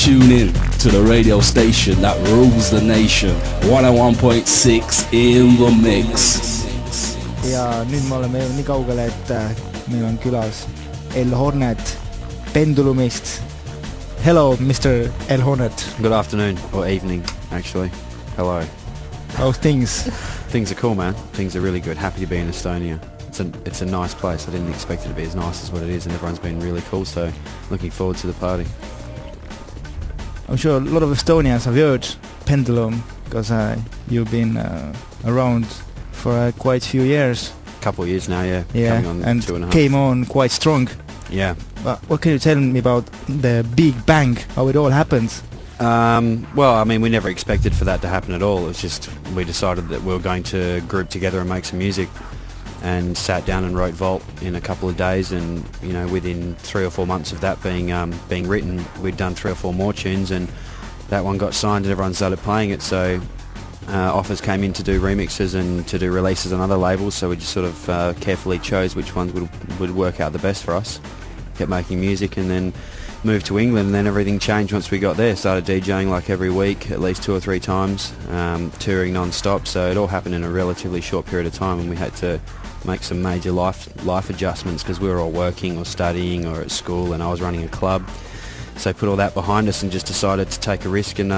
tune in to the radio station that rules the nation. 101.6 in the mix. Ja nüüd me oleme nii kaugele, et meil on külas elhornet Pendulumist. Hello, Mr. elhornet. Good afternoon, or evening, actually. Hello. How's things? Things are cool, man. Things are really good. Happy to be in Estonia. It's a nice place. I didn't expect it to be as nice as what it is, and everyone's been really cool, so looking forward to the party. I'm sure a lot of Estonians have heard Pendulum, because you've been around for quite a few years. A couple of years now, yeah. Yeah, Coming on and 2.5. came on quite strong. Yeah. But what can you tell me about the big bang, how it all happened? Well, I mean, we never expected for that to happen at all. It was just, we decided that we were going to group together and make some music, and sat down and wrote Vault in a couple of days, and you know, within 3 or 4 months of that being written, we'd done 3 or 4 more tunes, and that one got signed and everyone started playing it. So offers came in to do remixes and to do releases on other labels, so we just sort of carefully chose which ones would work out the best for us. Kept making music, and then moved to England, and then everything changed once we got there. Started DJing like every week, at least 2 or 3 times, touring non-stop, so it all happened in a relatively short period of time, and we had to make some major life adjustments because we were all working or studying or at school, and I was running a club. So put all that behind us and just decided to take a risk and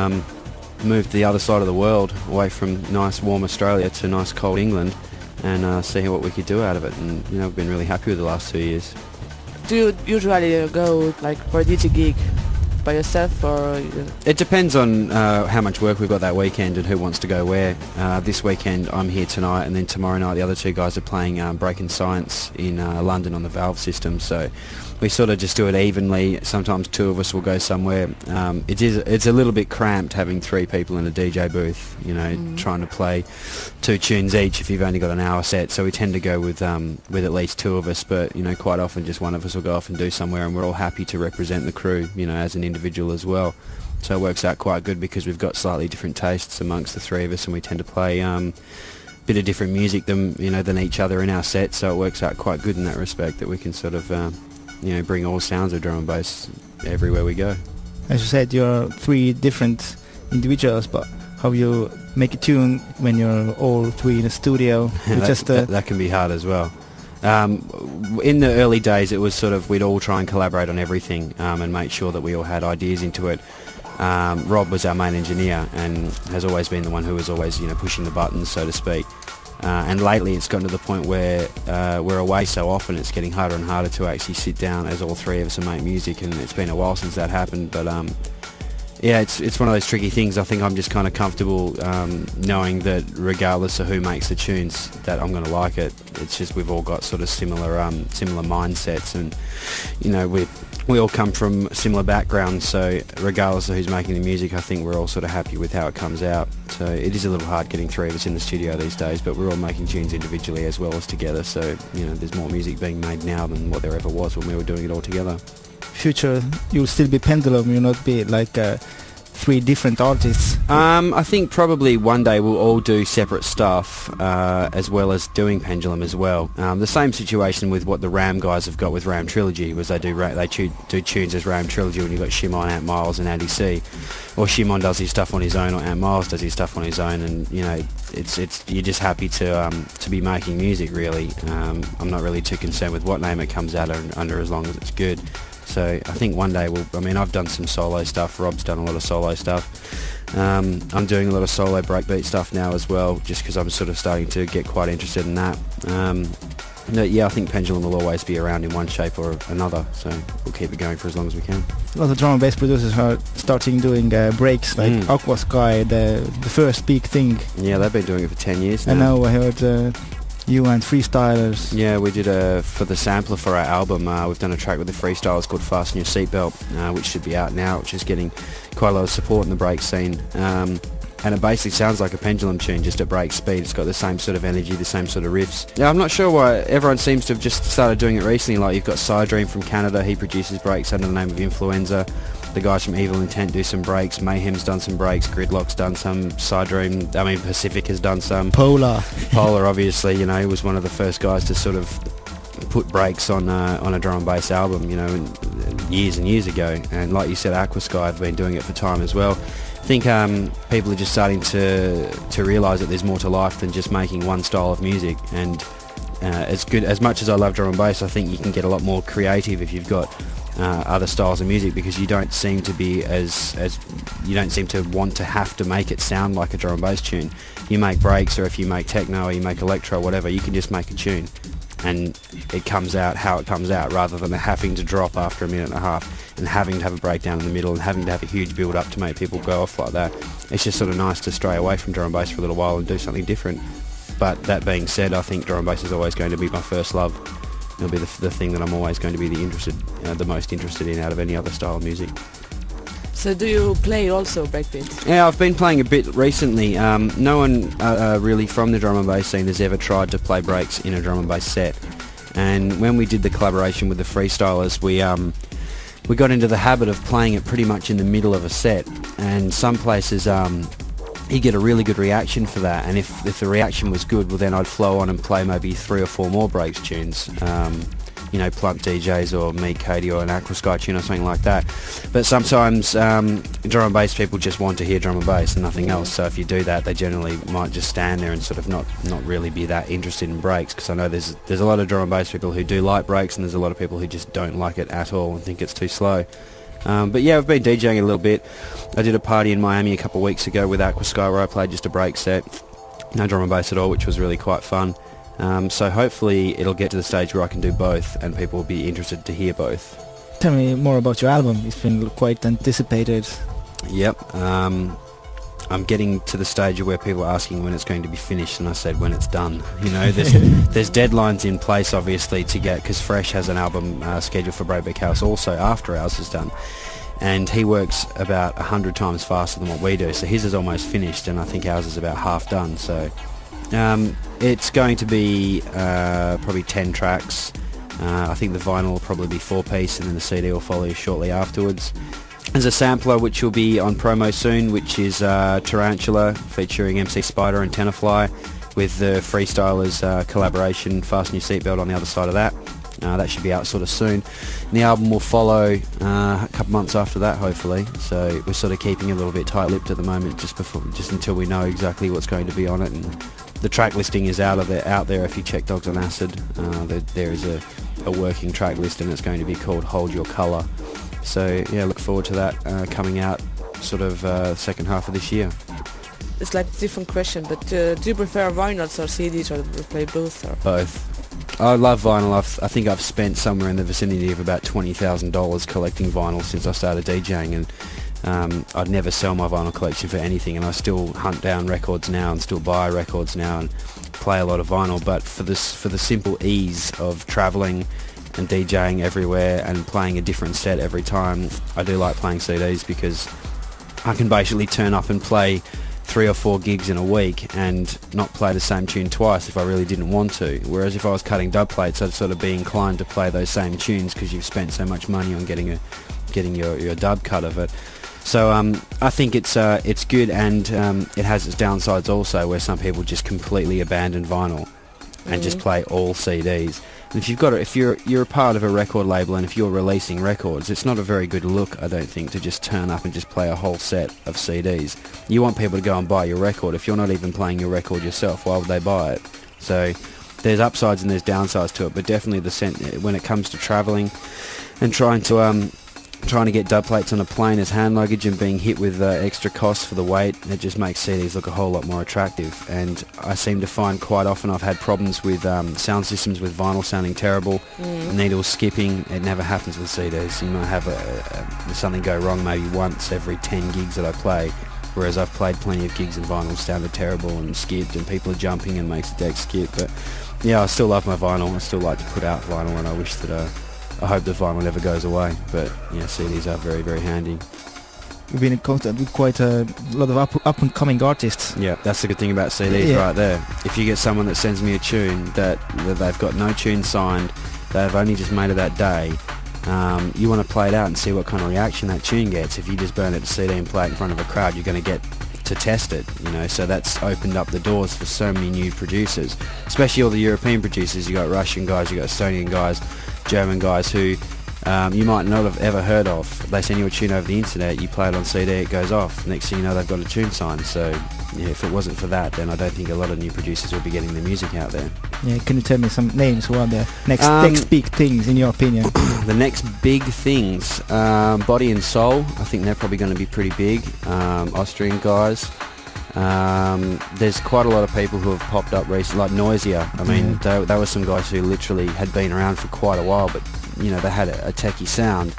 move to the other side of the world, away from nice warm Australia to nice cold England, and see what we could do out of it. And you know, we've been really happy with the last 2 years. Do you usually go like for a DJ gig by yourself, or? It depends on how much work we've got that weekend and who wants to go where. This weekend I'm here tonight, and then tomorrow night the other 2 guys are playing Breaking Science in London on the Valve system. So we sort of just do it evenly. Sometimes 2 of us will go somewhere. It's a little bit cramped having 3 people in a DJ booth, you know, trying to play 2 tunes each if you've only got an hour set. So we tend to go with at least 2 of us, but you know, quite often just one of us will go off and do somewhere, and we're all happy to represent the crew, you know, as an individual as well. So it works out quite good because we've got slightly different tastes amongst the 3 of us, and we tend to play bit of different music than each other in our set. So it works out quite good in that respect, that we can sort of you know, bring all sounds of drum and bass everywhere we go. As you said, you're 3 different individuals, but how you make a tune when you're all 3 in a studio? That can be hard as well. In the early days, it was sort of, we'd all try and collaborate on everything and make sure that we all had ideas into it. Rob was our main engineer and has always been the one who was always, you know, pushing the buttons, so to speak. And lately it's gotten to the point where we're away so often, it's getting harder and harder to actually sit down as all 3 of us and make music, and it's been a while since that happened. But yeah, it's one of those tricky things. I think I'm just kind of comfortable knowing that regardless of who makes the tunes, that I'm going to like it. It's just we've all got sort of similar mindsets, and you know, we all come from similar backgrounds, so regardless of who's making the music, I think we're all sort of happy with how it comes out. So it is a little hard getting 3 of us in the studio these days, but we're all making tunes individually as well as together, so you know, there's more music being made now than what there ever was when we were doing it all together. Future, you'll still be Pendulum, you'll not be like 3 different artists? I think probably one day we'll all do separate stuff as well as doing Pendulum as well. The same situation with what the Ram guys have got with Ram Trilogy, was they do tunes as Ram Trilogy when you've got Shimon, Ant Miles and Andy C. Or Shimon does his stuff on his own, or Ant Miles does his stuff on his own, and you know, it's you're just happy to be making music really. I'm not really too concerned with what name it comes out under as long as it's good. So I think one day I've done some solo stuff, Rob's done a lot of solo stuff. I'm doing a lot of solo breakbeat stuff now as well, just because I'm sort of starting to get quite interested in that. Yeah, I think Pendulum will always be around in one shape or another, so we'll keep it going for as long as we can. A lot of drum and bass producers are starting doing breaks, like Aqua Sky, the first big thing. Yeah, they've been doing it for 10 years now. And now I heard you and Freestylers. Yeah, we did for the sampler for our album, we've done a track with the Freestylers called Fasten Your Seatbelt, which should be out now, which is getting quite a lot of support in the break scene. And it basically sounds like a Pendulum tune, just at break speed. It's got the same sort of energy, the same sort of riffs. Yeah, I'm not sure why everyone seems to have just started doing it recently. Like, you've got Psydream from Canada, he produces breaks under the name of Influenza. The guys from Evil Intent do some breaks, Mayhem's done some breaks, Gridlock's done some, Pacific has done some. Polar obviously, you know, he was one of the first guys to sort of put breaks on a drum and bass album, you know, years and years ago. And like you said, Aquasky have been doing it for time as well. I think people are just starting to realise that there's more to life than just making one style of music. And as much as I love drum and bass, I think you can get a lot more creative if you've got other styles of music, because you don't seem to be you don't seem to want to have to make it sound like a drum and bass tune. You make breaks, or if you make techno or you make electro, whatever, you can just make a tune and it comes out how it comes out, rather than having to drop after a minute and a half and having to have a breakdown in the middle and having to have a huge build up to make people go off like that. It's just sort of nice to stray away from drum and bass for a little while and do something different. But that being said, I think drum and bass is always going to be my first love. It'll be the thing that I'm always going to be the most interested in out of any other style of music. So do you play also breakbeat? Yeah, I've been playing a bit recently. No one really from the drum and bass scene has ever tried to play breaks in a drum and bass set. And when we did the collaboration with the freestylers, we got into the habit of playing it pretty much in the middle of a set. And some places you get a really good reaction for that. And if the reaction was good, well then I'd flow on and play maybe 3 or 4 more breaks tunes. You know, Plump DJs or me, Katie, or an Aquasky tune or something like that. But sometimes drum and bass people just want to hear drum and bass and nothing else. So if you do that, they generally might just stand there and sort of not really be that interested in breaks, because I know there's a lot of drum and bass people who do like breaks, and there's a lot of people who just don't like it at all and think it's too slow. But yeah, I've been DJing a little bit. I did a party in Miami a couple of weeks ago with Aquasky where I played just a break set, no drum and bass at all, which was really quite fun. So hopefully it'll get to the stage where I can do both and people will be interested to hear both. Tell me more about your album. It's been quite anticipated. Yep. I'm getting to the stage where people are asking when it's going to be finished, and I said when it's done. You know, there's deadlines in place obviously to get, because Fresh has an album scheduled for Breakbeat House also after ours is done. And he works about 100 times faster than what we do, so his is almost finished and I think ours is about half done. So it's going to be probably 10 tracks. I think the vinyl will probably be 4-piece, and then the CD will follow shortly afterwards. There's a sampler which will be on promo soon, which is Tarantula featuring MC Spider and Tenafly, with the Freestylers collaboration, Fasten Your Seatbelt, on the other side of that. That should be out sort of soon. And the album will follow a couple months after that, hopefully. So we're sort of keeping a little bit tight-lipped at the moment, just until we know exactly what's going to be on it. And the track listing is out there. If you check Dogs on Acid, there is a working track list, and it's going to be called Hold Your Colour. So yeah, look forward to that coming out sort of second half of this year. It's like a different question, but do you prefer vinyls or CDs, or do you play both? Or? Both. I love vinyl. I think I've spent somewhere in the vicinity of about $20,000 collecting vinyl since I started DJing, and I'd never sell my vinyl collection for anything, and I still hunt down records now and still buy records now and play a lot of vinyl. But for the simple ease of travelling and DJing everywhere and playing a different set every time, I do like playing CDs, because I can basically turn up and play 3 or 4 gigs in a week and not play the same tune twice if I really didn't want to. Whereas if I was cutting dub plates, I'd sort of be inclined to play those same tunes because you've spent so much money on getting your dub cut of it. So I think it's good, and it has its downsides also, where some people just completely abandon vinyl and just play all CDs. And if you're a part of a record label, and if you're releasing records, it's not a very good look, I don't think, to just turn up and just play a whole set of CDs. You want people to go and buy your record. If you're not even playing your record yourself, why would they buy it? So there's upsides and there's downsides to it, but definitely when it comes to travelling and trying to get dub plates on a plane as hand luggage and being hit with extra costs for the weight, it just makes CDs look a whole lot more attractive. And I seem to find quite often I've had problems with sound systems with vinyl sounding terrible, needles skipping. It never happens with CDs. You might have something go wrong maybe once every 10 gigs that I play, whereas I've played plenty of gigs and vinyl sounded terrible and skipped and people are jumping and makes the deck skip. But yeah, I still love my vinyl. I still like to put out vinyl, and I wish that I hope the vinyl never goes away, but yeah, CDs are very, very handy. You've been in contact with quite a lot of up-and-coming artists. Yeah, that's the good thing about CDs right there. If you get someone that sends me a tune that they've got no tune signed, they've only just made it that day, you want to play it out and see what kind of reaction that tune gets. If you just burn it to CD and play it in front of a crowd, you're going to get to test it, you know, so that's opened up the doors for so many new producers, especially all the European producers. You got Russian guys, you got Estonian guys, German guys who you might not have ever heard of. They send you a tune over the internet, you play it on CD, it goes off. Next thing you know, they've got a tune signed. So yeah, if it wasn't for that, then I don't think a lot of new producers would be getting their music out there. Yeah, can you tell me some names? What are the next big things in your opinion? The next big things, Body and Soul, I think they're probably going to be pretty big. Austrian guys. There's quite a lot of people who have popped up recently, like Noisia. I mean, there were some guys who literally had been around for quite a while, but you know, they had a techie sound,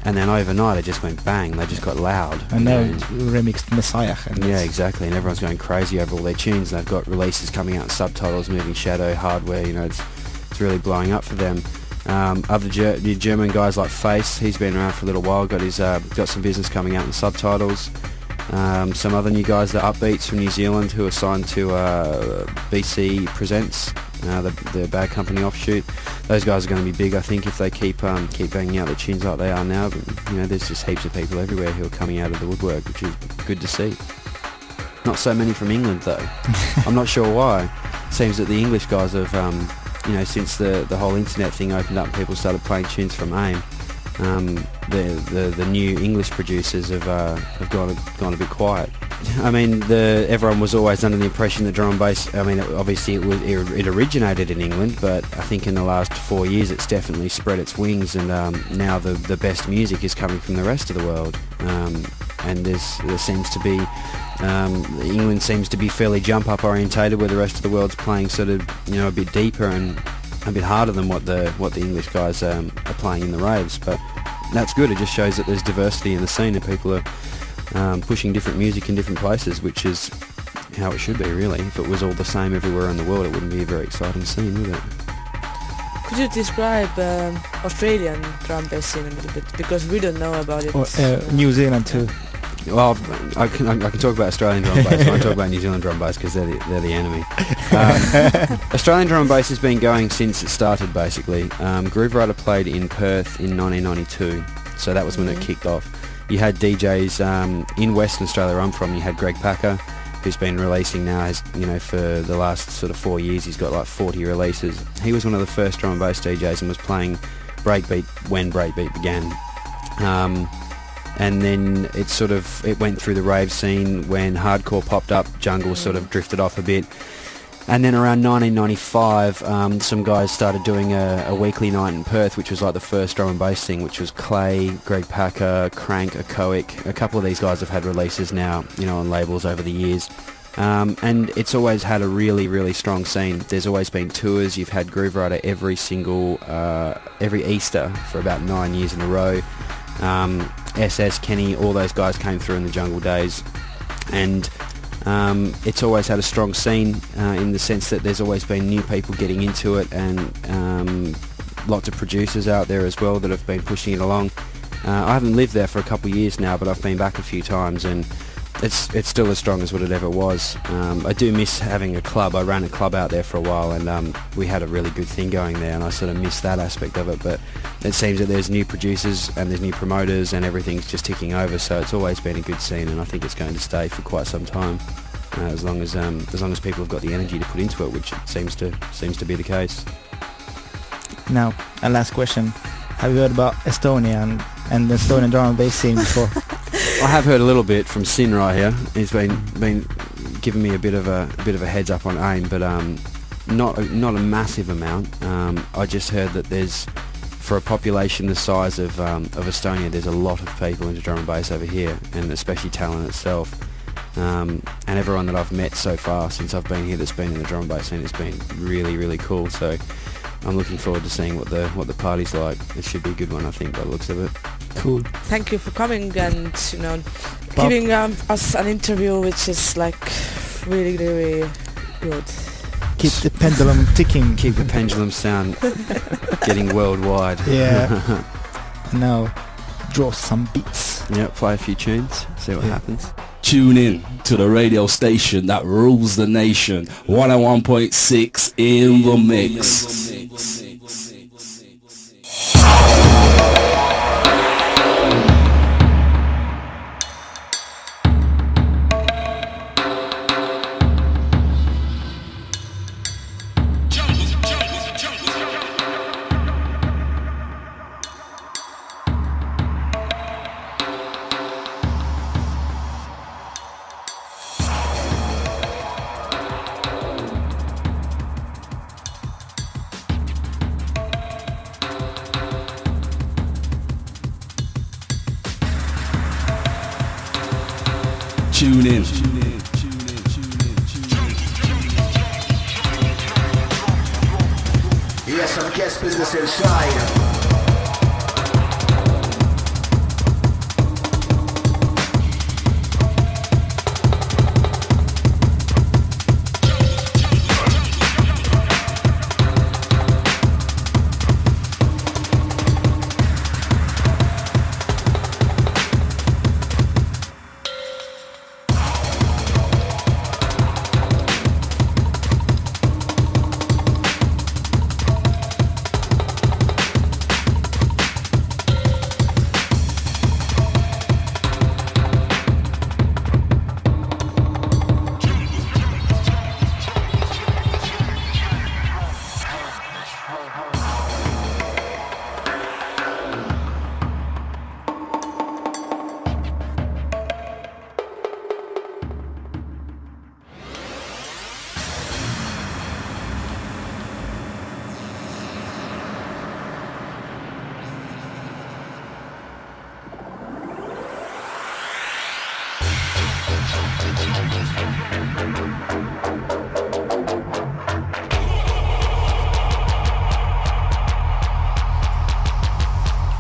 and then overnight it just went bang. They just got loud. And now remixed Messiah. Yeah, exactly. And everyone's going crazy over all their tunes. And they've got releases coming out in subtitles, moving shadow, hardware. You know, it's really blowing up for them. Other German guys like Face, he's been around for a little while. Got some business coming out in subtitles. Some other new guys, the Upbeats from New Zealand, who are signed to BC Presents, the Bad Company offshoot. Those guys are going to be big, I think, if they keep banging out the tunes like they are now. But you know, there's just heaps of people everywhere who are coming out of the woodwork, which is good to see. Not so many from England though. I'm not sure why. Seems that the English guys have, you know, since the whole internet thing opened up and people started playing tunes from AIM, the new English producers have gone a bit quiet. I mean, everyone was always under the impression that drum and bass, I mean, obviously it originated in England, but I think in the last 4 years it's definitely spread its wings, and now the best music is coming from the rest of the world. And there seems to be, England seems to be fairly jump-up orientated, where the rest of the world's playing sort of, you know, a bit deeper and a bit harder than what the English guys are playing in the raves. But that's good. It just shows that there's diversity in the scene, and people are pushing different music in different places, which is how it should be, really. If it was all the same everywhere in the world, it wouldn't be a very exciting scene, would it? Could you describe Australian drum bass scene a little bit, because we don't know about it? Or New Zealand too. Well, I can talk about Australian drum bass. I won't talk about New Zealand drum bass because they're the enemy. Australian drum and bass has been going since it started, basically. Groove Rider played in Perth in 1992, so that was when it kicked off. You had DJs in Western Australia, where I'm from. You had Greg Packer, who's been releasing now, you know, for the last sort of 4 years. He's got like 40 releases. He was one of the first drum and bass DJs and was playing breakbeat when breakbeat began. And then it went through the rave scene when hardcore popped up. Jungle sort of drifted off a bit. And then around 1995, some guys started doing a weekly night in Perth, which was like the first drum and bass thing, which was Clay, Greg Packer, Crank, Echoic. A couple of these guys have had releases now, you know, on labels over the years. And it's always had a really, really strong scene. There's always been tours. You've had Groove Rider every Easter for about 9 years in a row. SS, Kenny, all those guys came through in the Jungle days. And it's always had a strong scene in the sense that there's always been new people getting into it, and lots of producers out there as well that have been pushing it along. I haven't lived there for a couple of years now, but I've been back a few times, and it's still as strong as what it ever was. I do miss having a club. I ran a club out there for a while, and we had a really good thing going there, and I sort of miss that aspect of it. But it seems that there's new producers and there's new promoters, and everything's just ticking over. So it's always been a good scene, and I think it's going to stay for quite some time, as long as people have got the energy to put into it, which seems to be the case. Now, a last question: have you heard about Estonia and the Estonian drum and bass scene before? I have heard a little bit from Sin right here. He's been giving me a bit of a heads up on AIM, but not a massive amount. I just heard that there's, for a population the size of Estonia, there's a lot of people into drum and bass over here, and especially Tallinn itself. And everyone that I've met so far since I've been here that's been in the drum and bass scene has been really, really cool. So I'm looking forward to seeing what the party's like. It should be a good one, I think, by the looks of it. Cool. Thank you for coming and, you know, giving us an interview, which is like really, really good. Keep the pendulum ticking. Keep the pendulum sound getting worldwide. Yeah. Now, draw some beats. Yeah, play a few tunes, see what happens. Tune in to the radio station that rules the nation. 101.6 in the mix. Tune in. Yes, some guest business inside.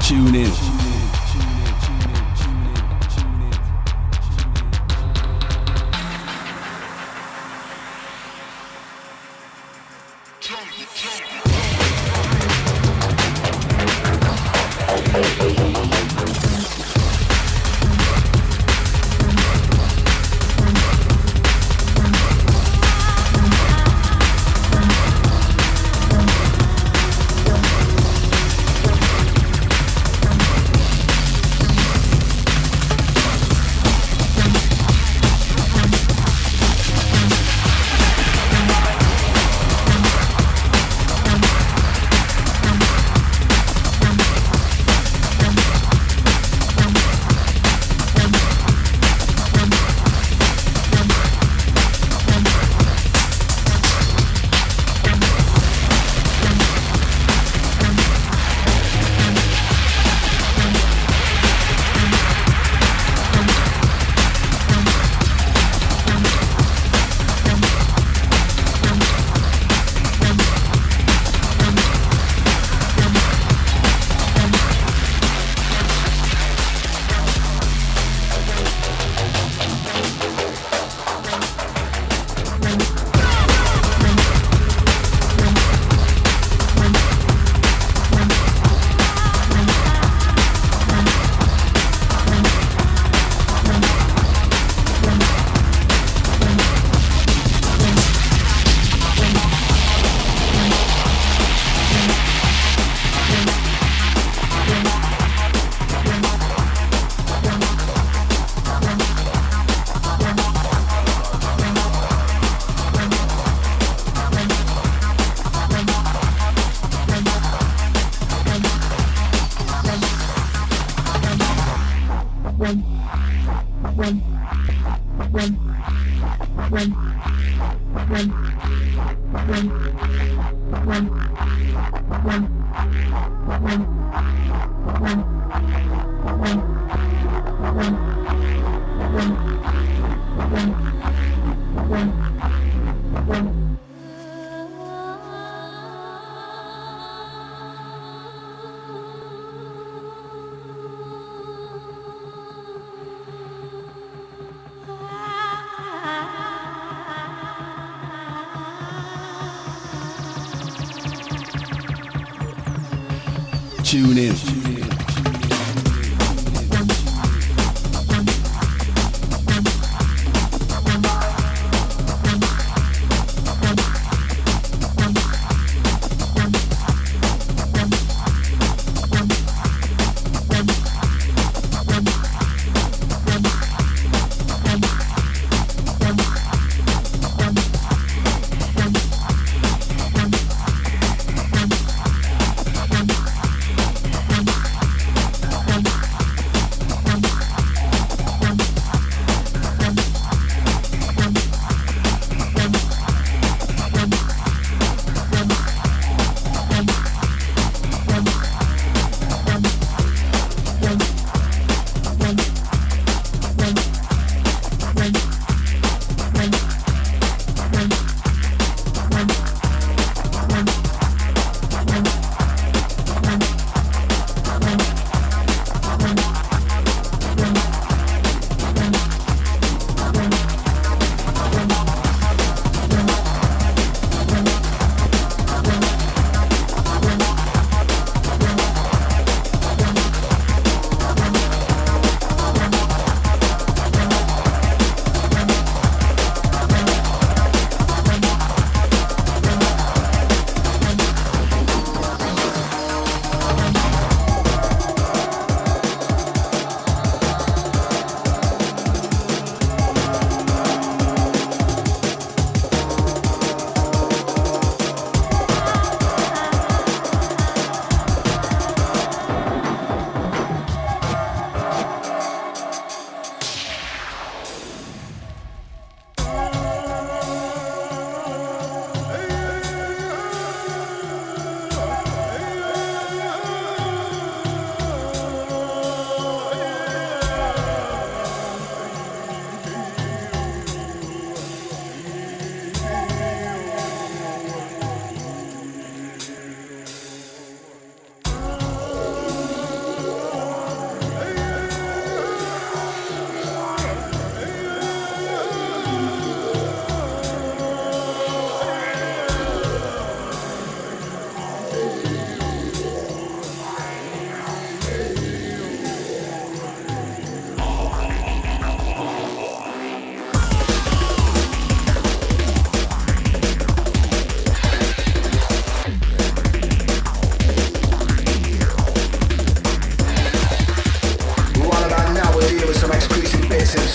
Tune in. Tune in.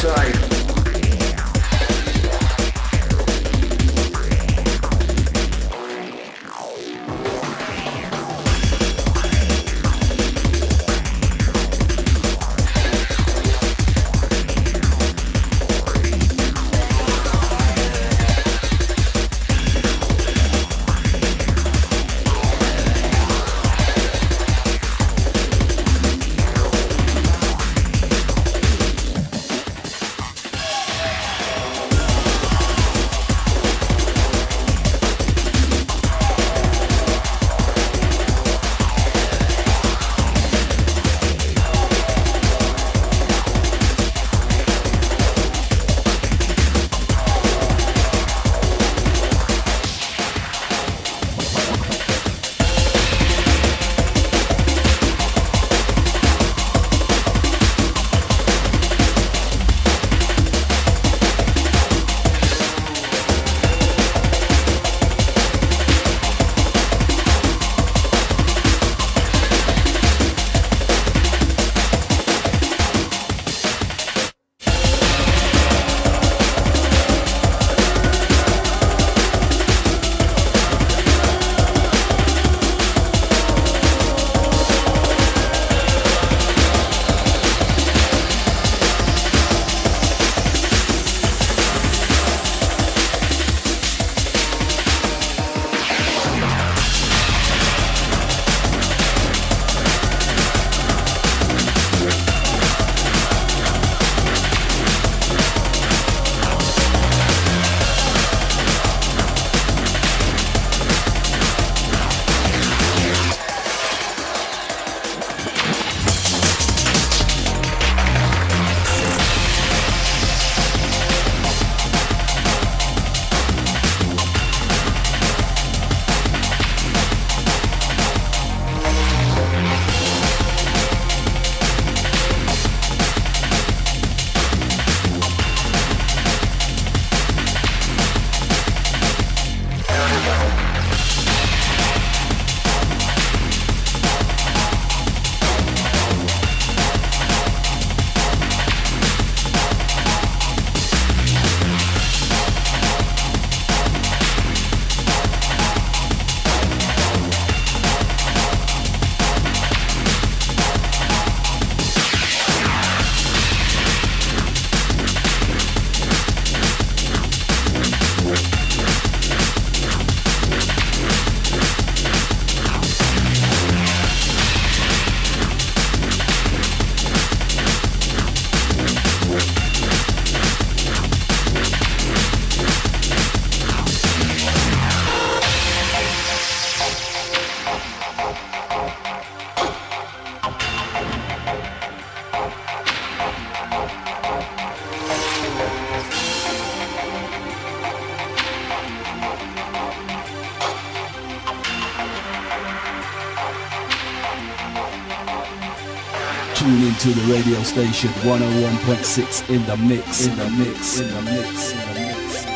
inside. Tune into the radio station 101.6 in the mix, in the mix, in the mix, in the mix.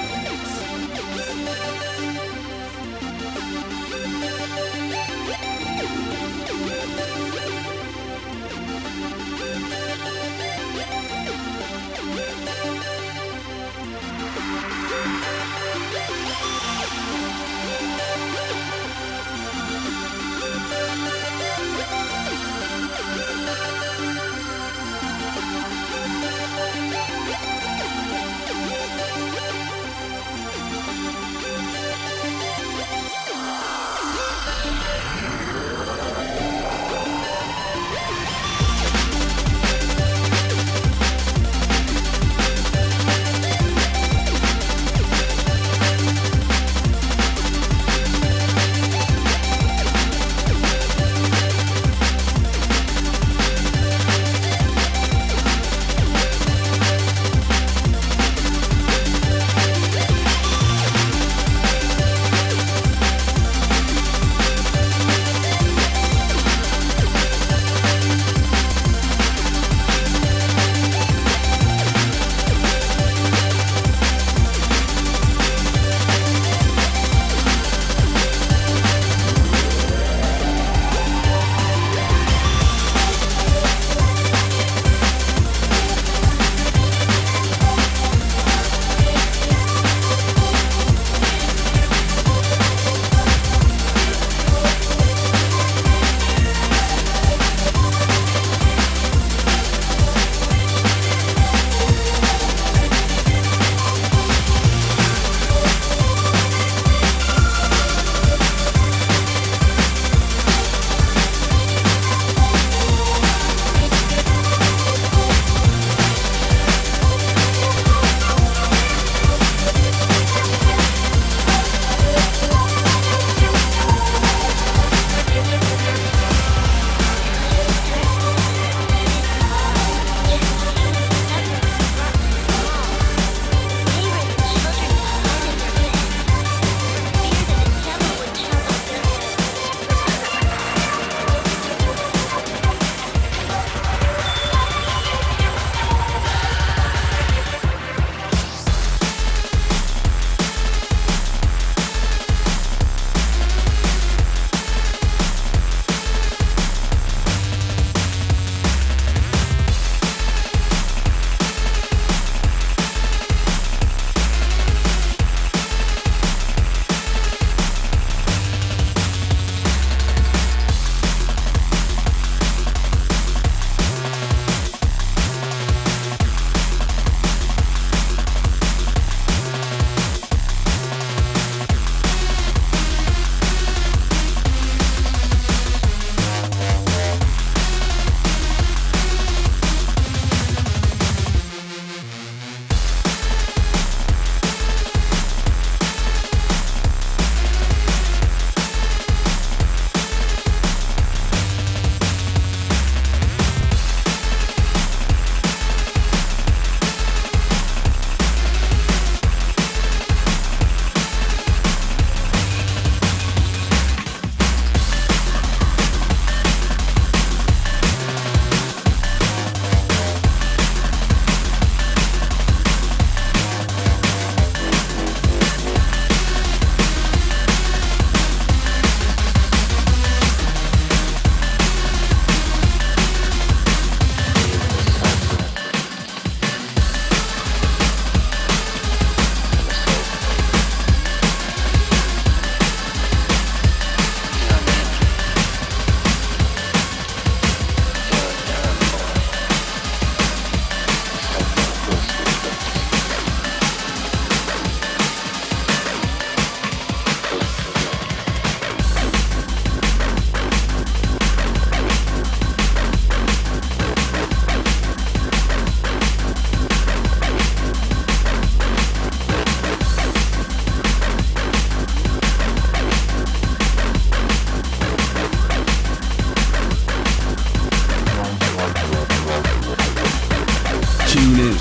Tune in.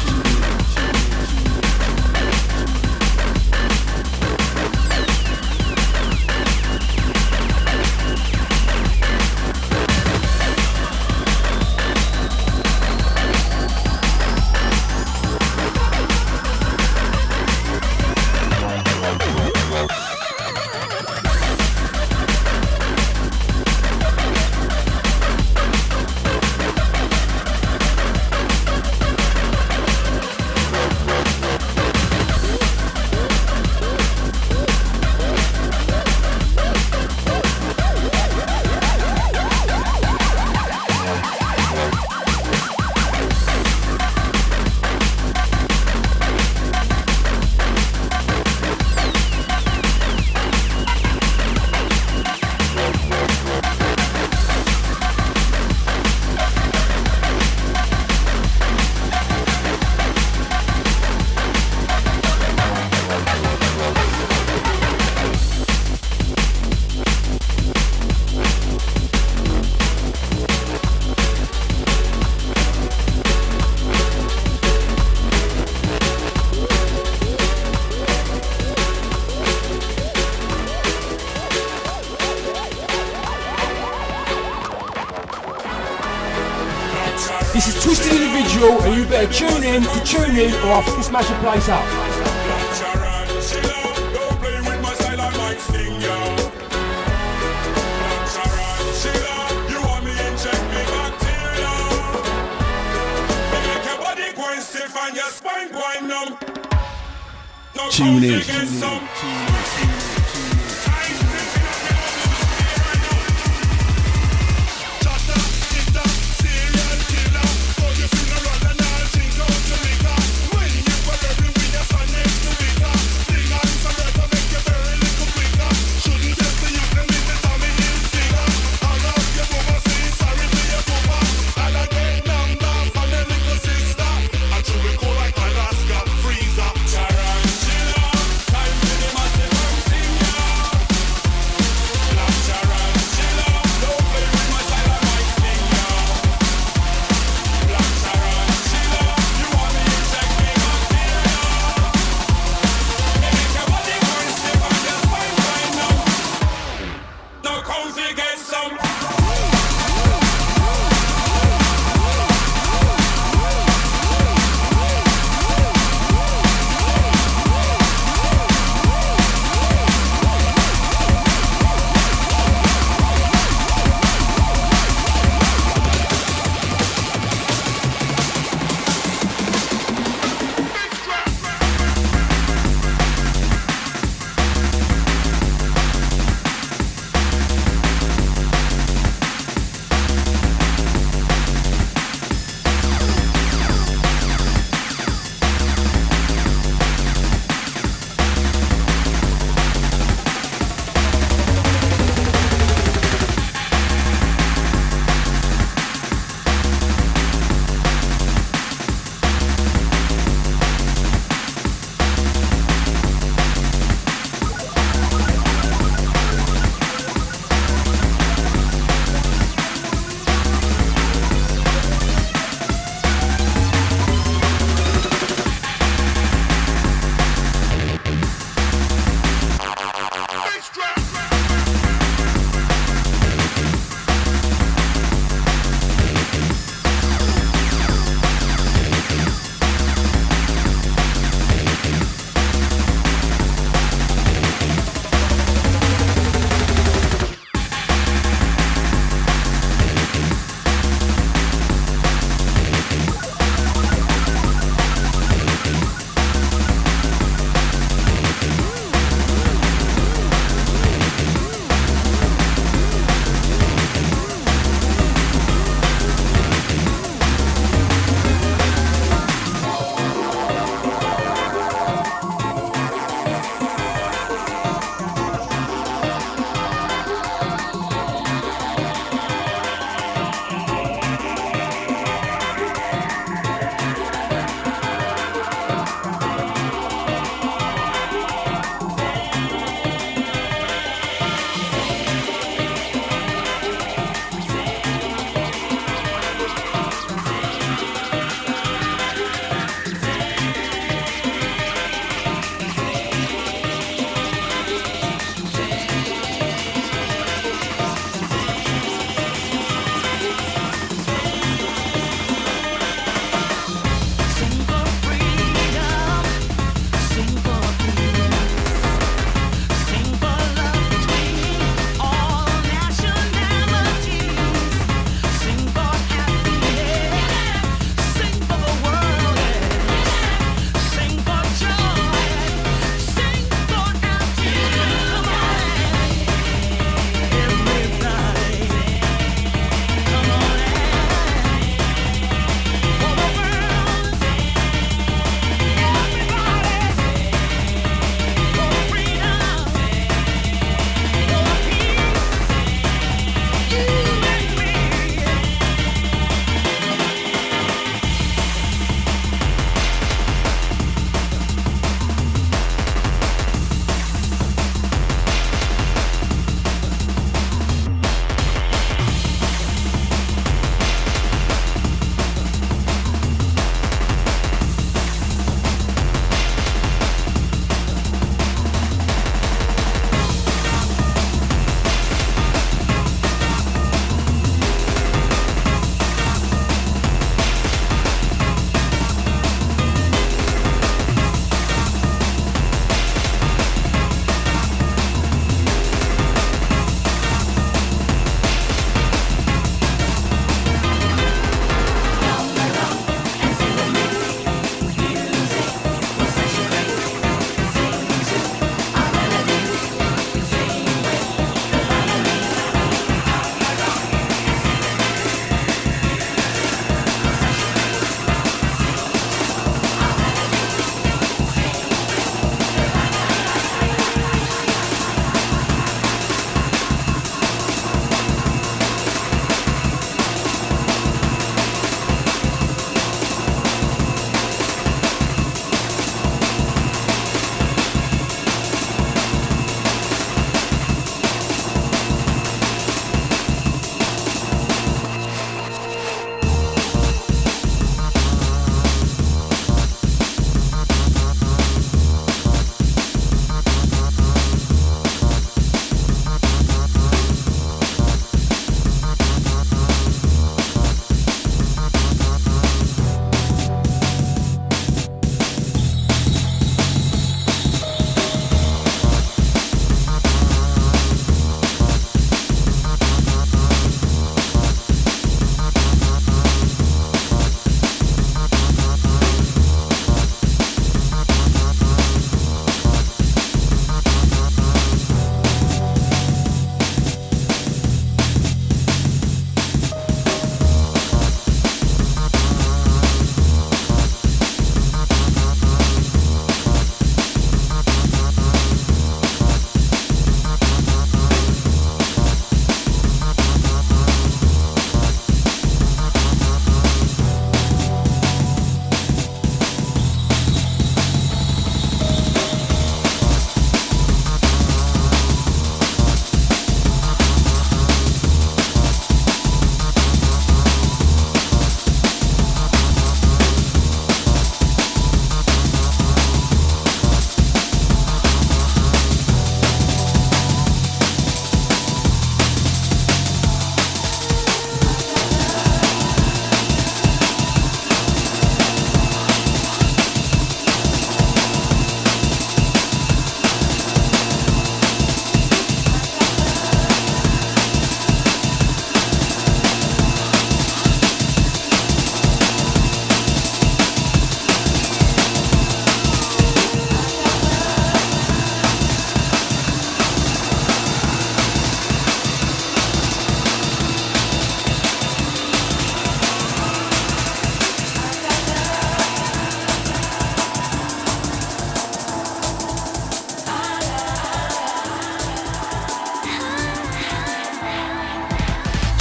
This is Twisted Individual, and you better tune in or I'll fucking smash the place up. Tune in. Freezer.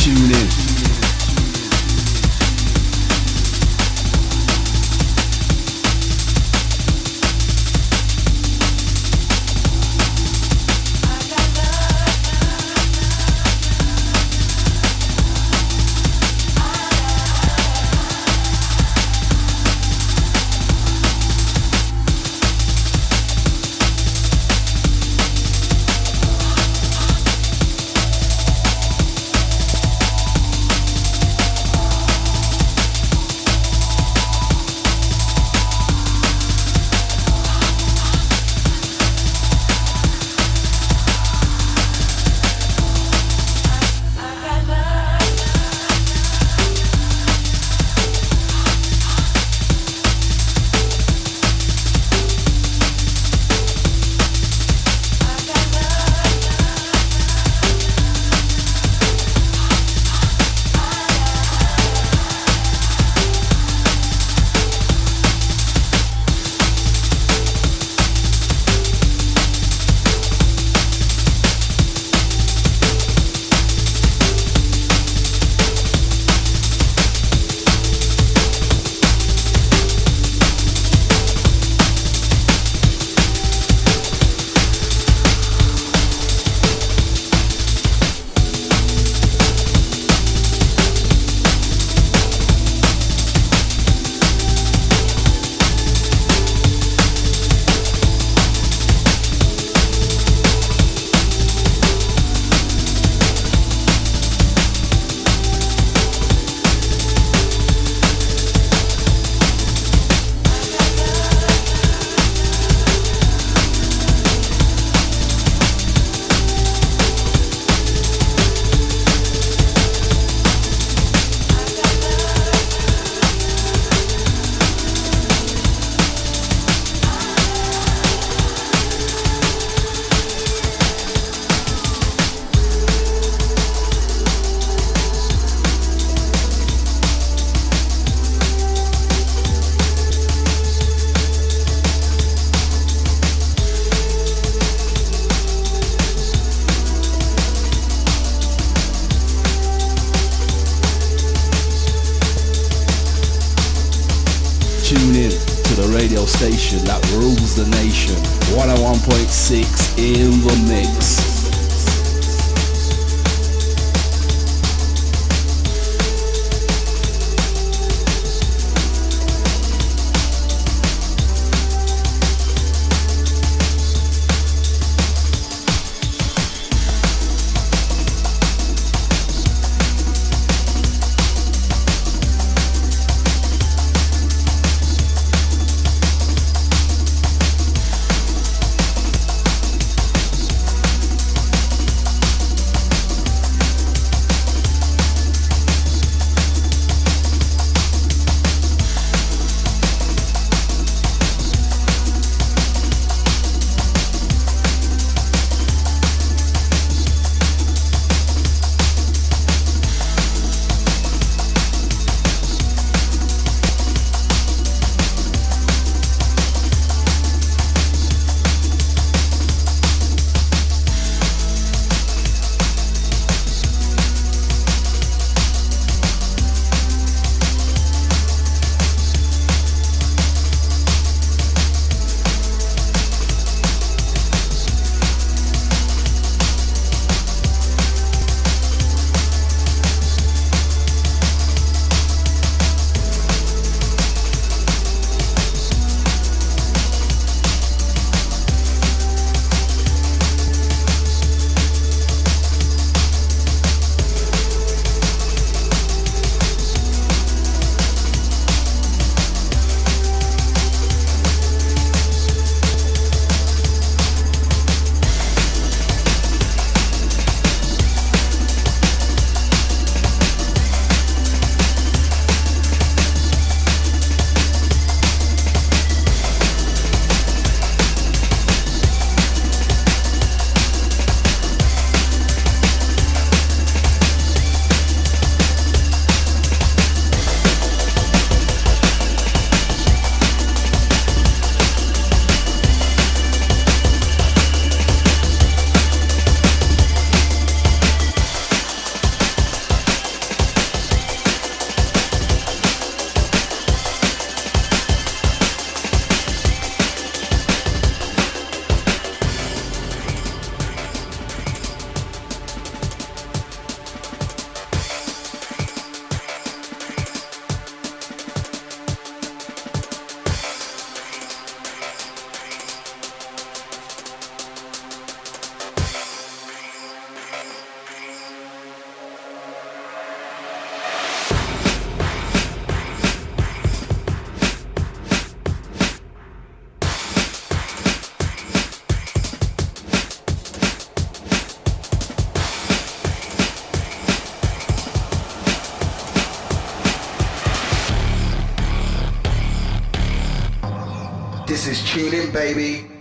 Tune in. Tune in to the radio station that rules the nation. 101.6 in the mix. This is Tjuun in, baby.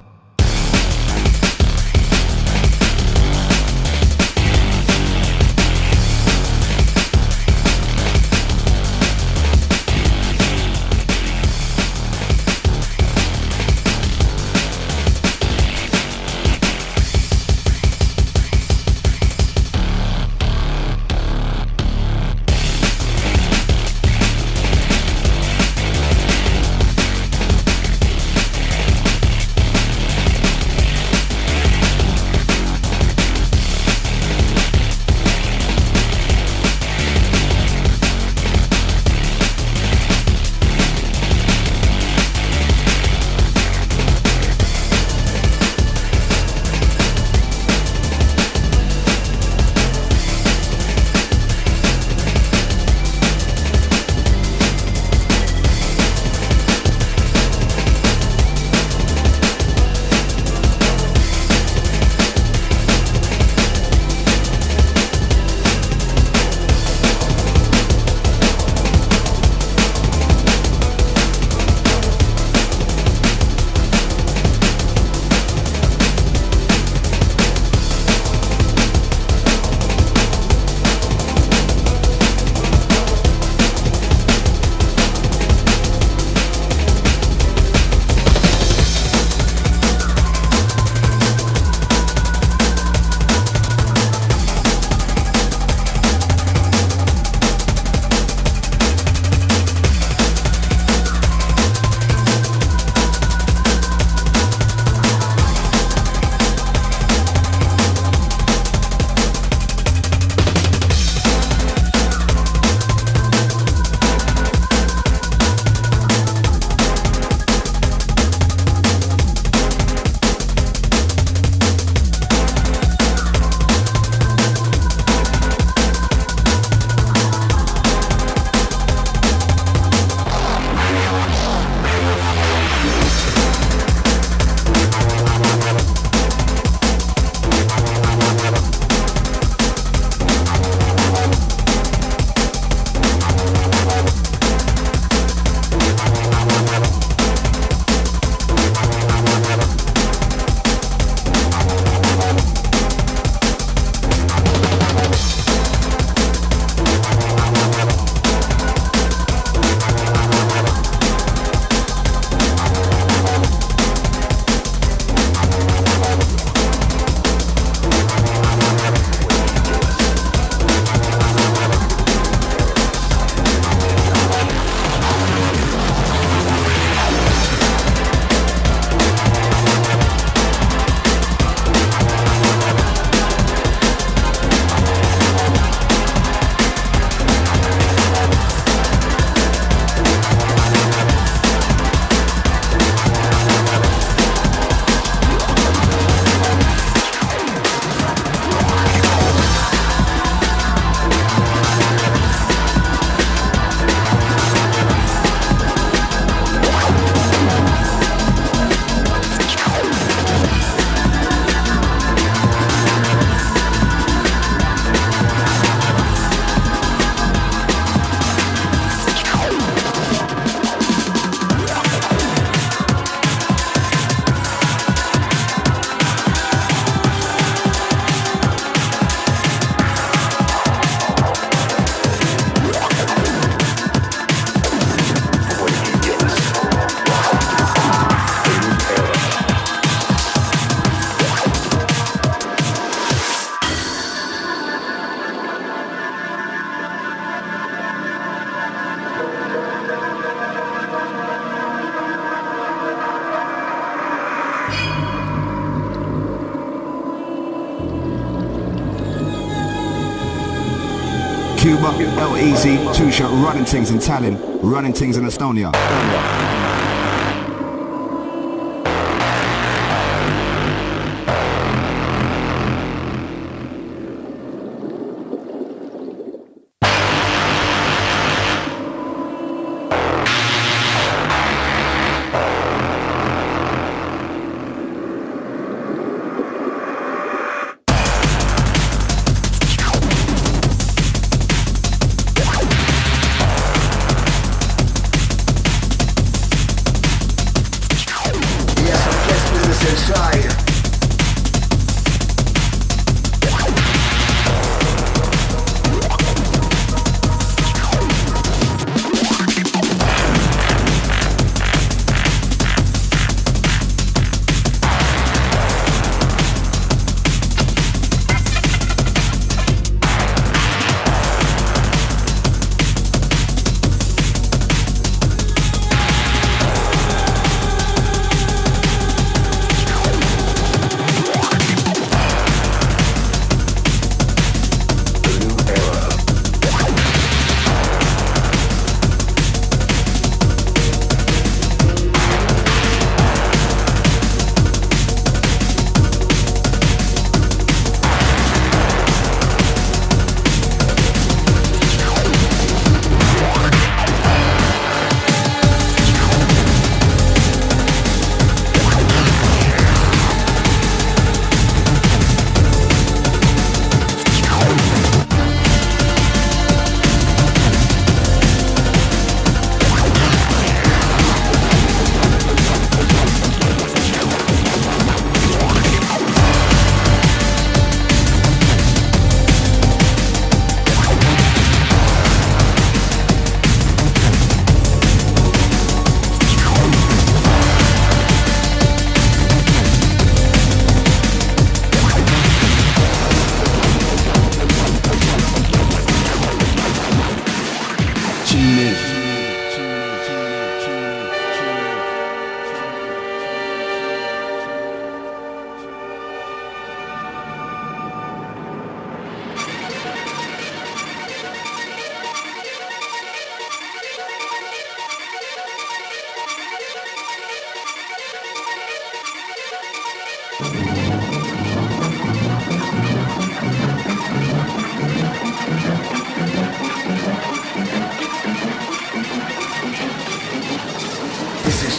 Cuba, L-Easy, Two-Shot, running things in Tallinn, running things in Estonia.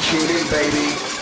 Tune in, baby.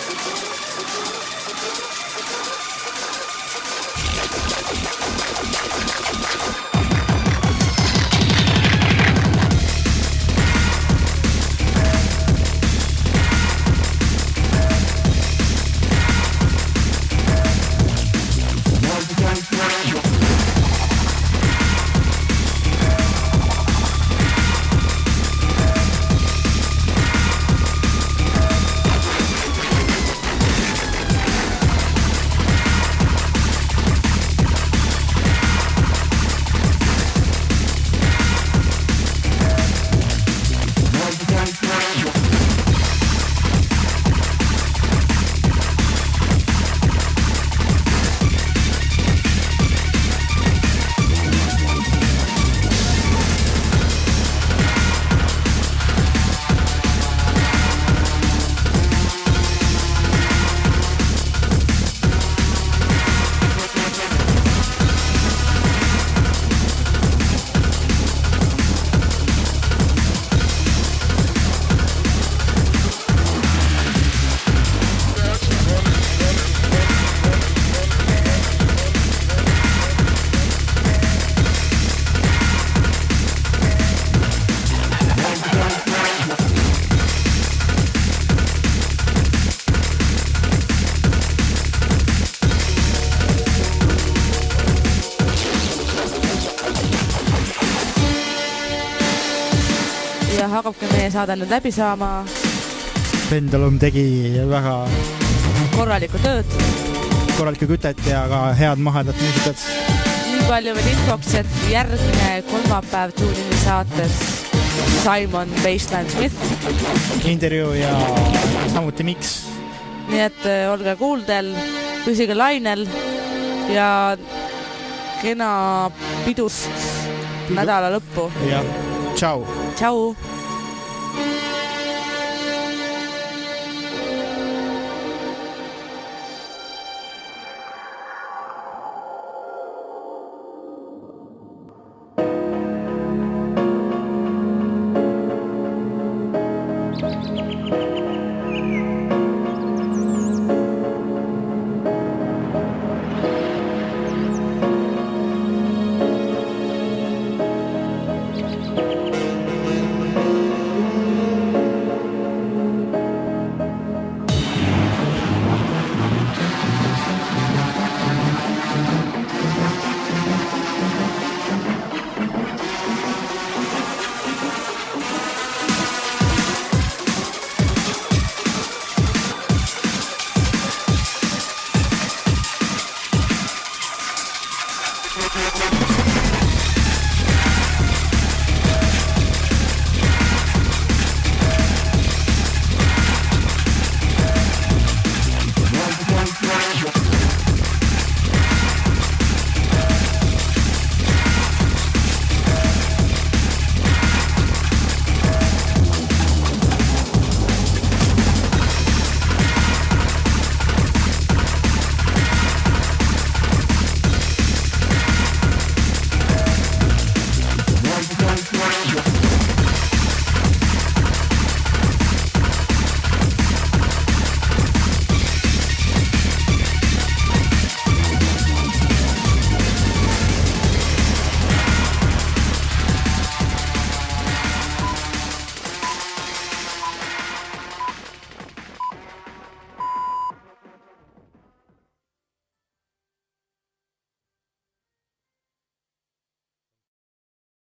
Hakkabki meie saade nüüd läbi saama. Pendulum tegi väga korralikku tööd. Korralikku kütet ja ka head mahedat muusikat. Nii palju veel infoks, et järgmine kolmapäev Tjuunini saates Simon Bassline Smith. Intervjuu ja samuti mix. Nii et olge kuuldel, püsige lainel ja kena pidust nädala lõppu. Ja tšau. Tšau.